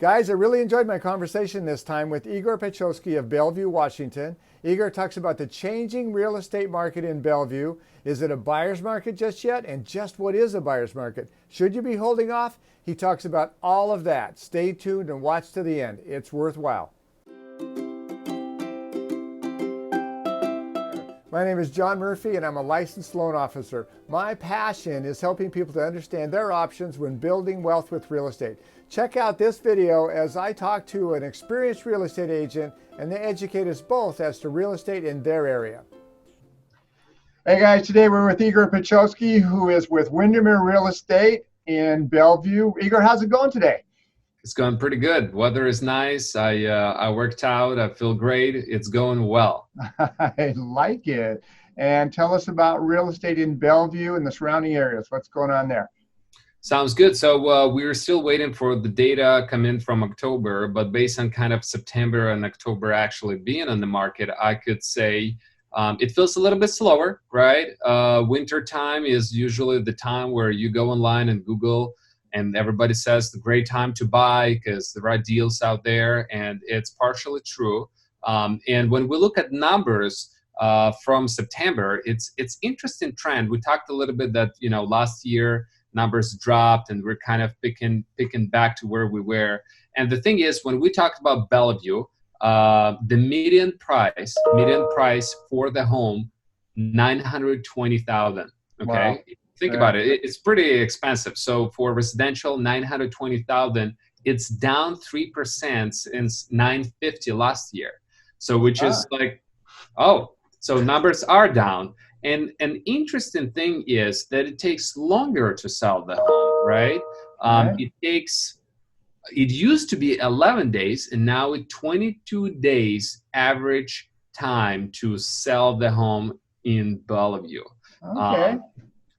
Guys, I really enjoyed my conversation this time with Igor Pechkovskyi of Bellevue, Washington. Igor talks about the changing real estate market in Bellevue. Is it a buyer's market just yet? And just what is a buyer's market? Should you be holding off? He talks about all of that. Stay tuned and watch to the end. It's worthwhile. My name is John Murphy and I'm a licensed loan officer. My passion is helping people to understand their options when building wealth with real estate. Check out this video as I talk to an experienced real estate agent and they educate us both as to real estate in their area. Hey guys, today we're with Igor Pechkovskyi, who is with Windermere Real Estate in Bellevue. Igor, how's it going today? It's going pretty good. Weather is nice. I worked out. I feel great. It's going well. I like it. And tell us about real estate in Bellevue and the surrounding areas. What's going on there? Sounds good. So we're still waiting for the data come in from October, but based on kind of September and October actually being on the market, I could say it feels a little bit slower, right? Winter time is usually the time where you go online and Google and everybody says the great time to buy because there are deals out there, and it's partially true. And when we look at numbers from September, it's interesting trend. We talked a little bit that last year numbers dropped, and we're kind of picking back to where we were. And the thing is, when we talked about Bellevue, the median price for the home, $920,000. Okay. Wow. Think about it. It's pretty expensive. So for residential, $920,000, it's down 3% since $950 last year. So which is like, so numbers are down. And an interesting thing is that it takes longer to sell the home, right? It used to be 11 days, and now it's 22 days average time to sell the home in Bellevue. Okay.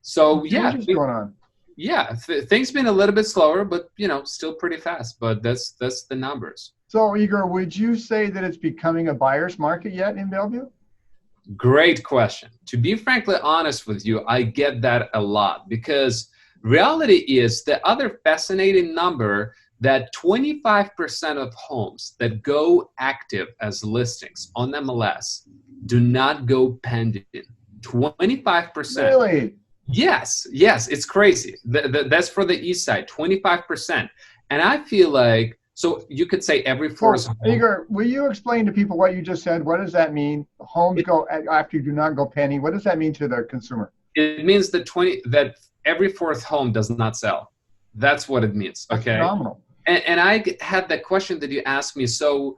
So yeah, what's going on? Yeah, things been a little bit slower, but still pretty fast. But that's the numbers. So Igor, would you say that it's becoming a buyer's market yet in Bellevue? Great question. To be frankly honest with you, I get that a lot because reality is the other fascinating number that 25% of homes that go active as listings on MLS do not go pending. 25%. Really? Yes, it's crazy. That's for the east side, 25%. And I feel like, so you could say every fourth home. Igor, will you explain to people what you just said? What does that mean? Homes go after you do not go penny. What does that mean to the consumer? It means that every fourth home does not sell. That's what it means. Okay. That's phenomenal. And I had that question that you asked me. So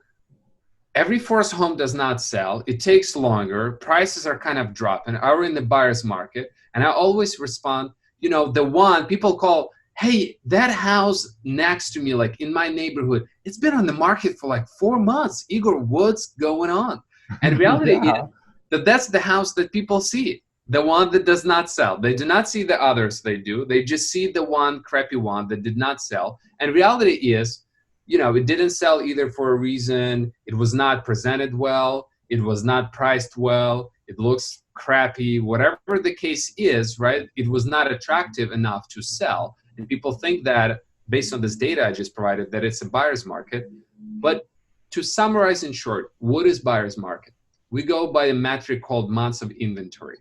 every fourth home does not sell. It takes longer. Prices are kind of dropping. Are we in the buyer's market? And I always respond, the one people call, hey, that house next to me, like in my neighborhood, it's been on the market for like 4 months. Igor, what's going on? And reality is that that's the house that people see, the one that does not sell. They do not see the others they do. They just see the one crappy one that did not sell. And reality is, it didn't sell either for a reason. It was not presented well. It was not priced well. It looks crappy, whatever the case is, right? It was not attractive enough to sell. And people think that based on this data I just provided, that it's a buyer's market. But to summarize in short, what is buyer's market? We go by a metric called months of inventory,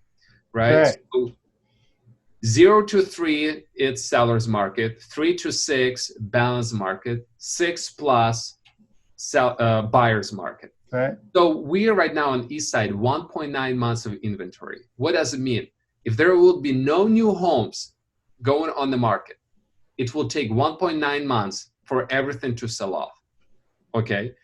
right? So 0 to 3, it's seller's market. 3 to 6, balanced market. 6 plus buyer's market. Okay. So we are right now on east side, 1.9 months of inventory. What does it mean? If there will be no new homes going on the market, it will take 1.9 months for everything to sell off. Okay.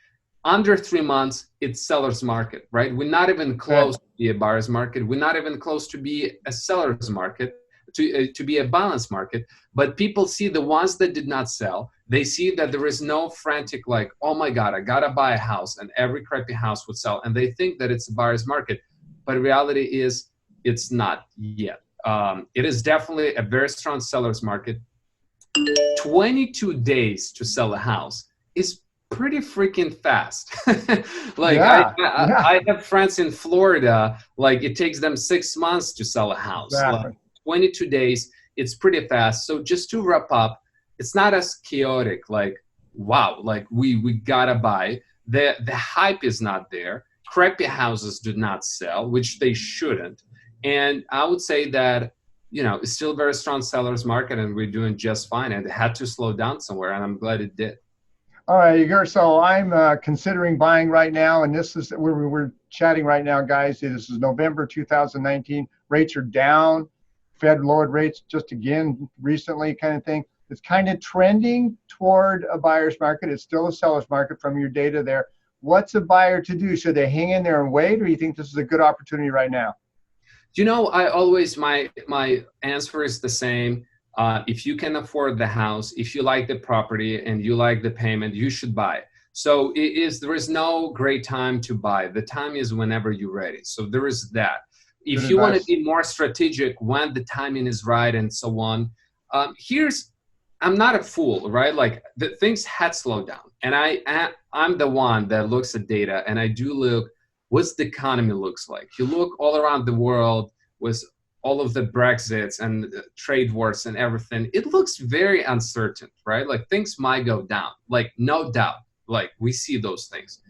Under 3 months, it's seller's market, right? We're not even close to be a buyer's market. We're not even close to be a seller's market, to be a balanced market. But people see the ones that did not sell. They see that there is no frantic like, oh my God, I gotta buy a house, and every crappy house would sell. And they think that it's a buyer's market. But reality is it's not yet. It is definitely a very strong seller's market. 22 days to sell a house is pretty freaking fast. I have friends in Florida, like it takes them 6 months to sell a house. Exactly. Like 22 days, it's pretty fast. So just to wrap up, it's not as chaotic like wow, like we gotta buy. The hype is not there. Crappy houses do not sell, which they shouldn't. And I would say that, it's still a very strong sellers market, and we're doing just fine. And it had to slow down somewhere, and I'm glad it did. All right, Igor. So I'm considering buying right now, and this is where we're chatting right now, guys. This is November 2019. Rates are down. Fed lowered rates just again recently, kind of thing. It's kind of trending toward a buyer's market. It's still a seller's market from your data there. What's a buyer to do? Should they hang in there and wait, or do you think this is a good opportunity right now? I always, my answer is the same. If you can afford the house, if you like the property and you like the payment, you should buy. So there is no great time to buy. The time is whenever you're ready. So there is that. If you want to be more strategic when the timing is right and so on, I'm not a fool, right? Like the things had slowed down, and I'm the one that looks at data, and I do look what's the economy looks like. You look all around the world with all of the Brexits and trade wars and everything. It looks very uncertain, right? Like things might go down, like no doubt. Like we see those things.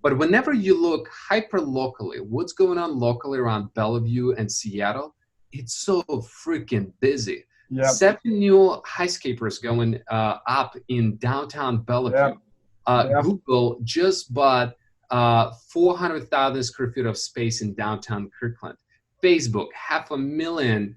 But whenever you look hyper locally, what's going on locally around Bellevue and Seattle, it's so freaking busy. Yep. 7 new skyscrapers going up in downtown Bellevue. Yep. Google just bought 400,000 square feet of space in downtown Kirkland. Facebook, 500,000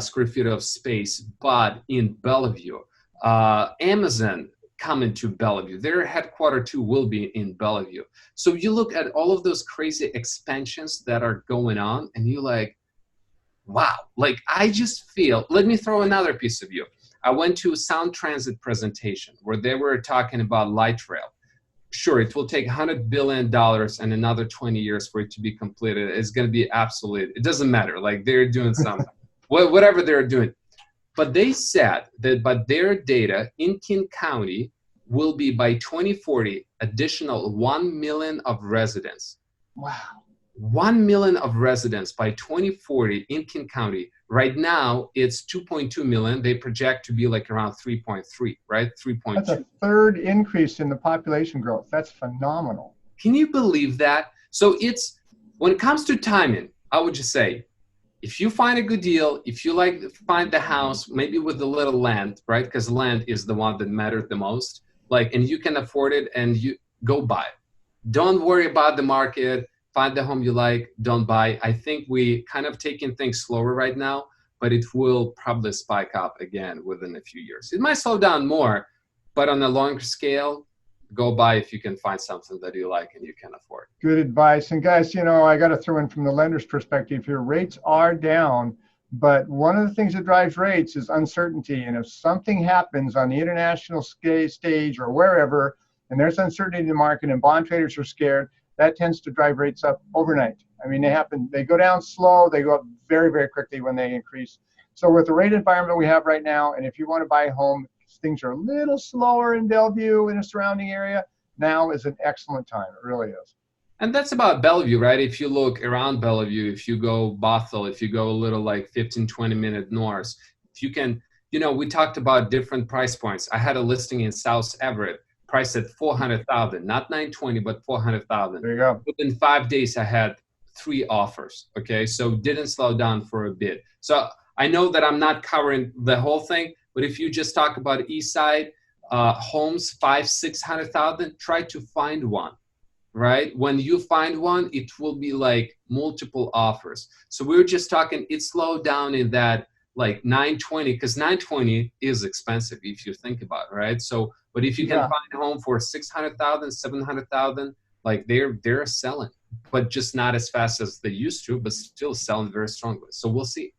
square feet of space bought in Bellevue. Amazon coming to Bellevue. Their headquarters too will be in Bellevue. So you look at all of those crazy expansions that are going on, and you're like, wow, like I just feel, let me throw another piece of you. I went to a Sound Transit presentation where they were talking about light rail. Sure, it will take $100 billion and another 20 years for it to be completed. It's going to be absolute. It doesn't matter. Like they're doing something, whatever they're doing. But they said that by their data, in King County will be by 2040 additional 1 million of residents. Wow. 1 million of residents by 2040 in King County. Right now, it's 2.2 million. They project to be like around 3.3, right? 3.2. That's a third increase in the population growth. That's phenomenal. Can you believe that? So when it comes to timing, I would just say, if you find a good deal, if you find the house, maybe with a little land, right? Because land is the one that matters the most. And you can afford it, and you go buy. Don't worry about the market. Find the home you like, don't buy. I think we kind of taking things slower right now, but it will probably spike up again within a few years. It might slow down more, but on a longer scale, go buy if you can find something that you like and you can afford. Good advice. And guys, I got to throw in from the lender's perspective here, rates are down, but one of the things that drives rates is uncertainty. And if something happens on the international stage or wherever, and there's uncertainty in the market and bond traders are scared, that tends to drive rates up overnight. I mean, they go down slow, they go up very, very quickly when they increase. So with the rate environment we have right now, and if you want to buy a home, things are a little slower in Bellevue and the surrounding area, now is an excellent time. It really is. And that's about Bellevue, right? If you look around Bellevue, if you go Bothell, if you go a little like 15, 20 minute north, if you can, we talked about different price points. I had a listing in South Everett, priced at 400,000, not 920, but 400,000. There you go. Within 5 days, I had 3 offers. Okay, so didn't slow down for a bit. So I know that I'm not covering the whole thing, but if you just talk about East Side homes, 500,000-600,000, try to find one. Right? When you find one, it will be like multiple offers. So we were just talking, it slowed down in that like 920, because 920 is expensive if you think about it, right? So, but if you can find a home for 600,000, 700,000, like they're selling, but just not as fast as they used to, but still selling very strongly. So we'll see.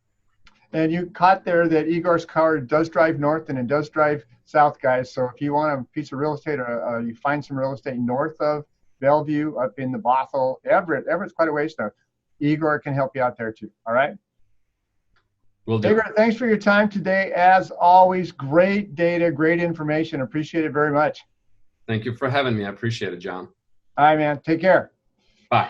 And you caught there that Igor's car does drive north and it does drive south, guys. So if you want a piece of real estate, or you find some real estate north of Bellevue, up in the Bothell, Everett's quite a ways now. Igor can help you out there too. All right. Will do. Igor, thanks for your time today. As always, great data, great information. Appreciate it very much. Thank you for having me. I appreciate it, John. All right, man. Take care. Bye.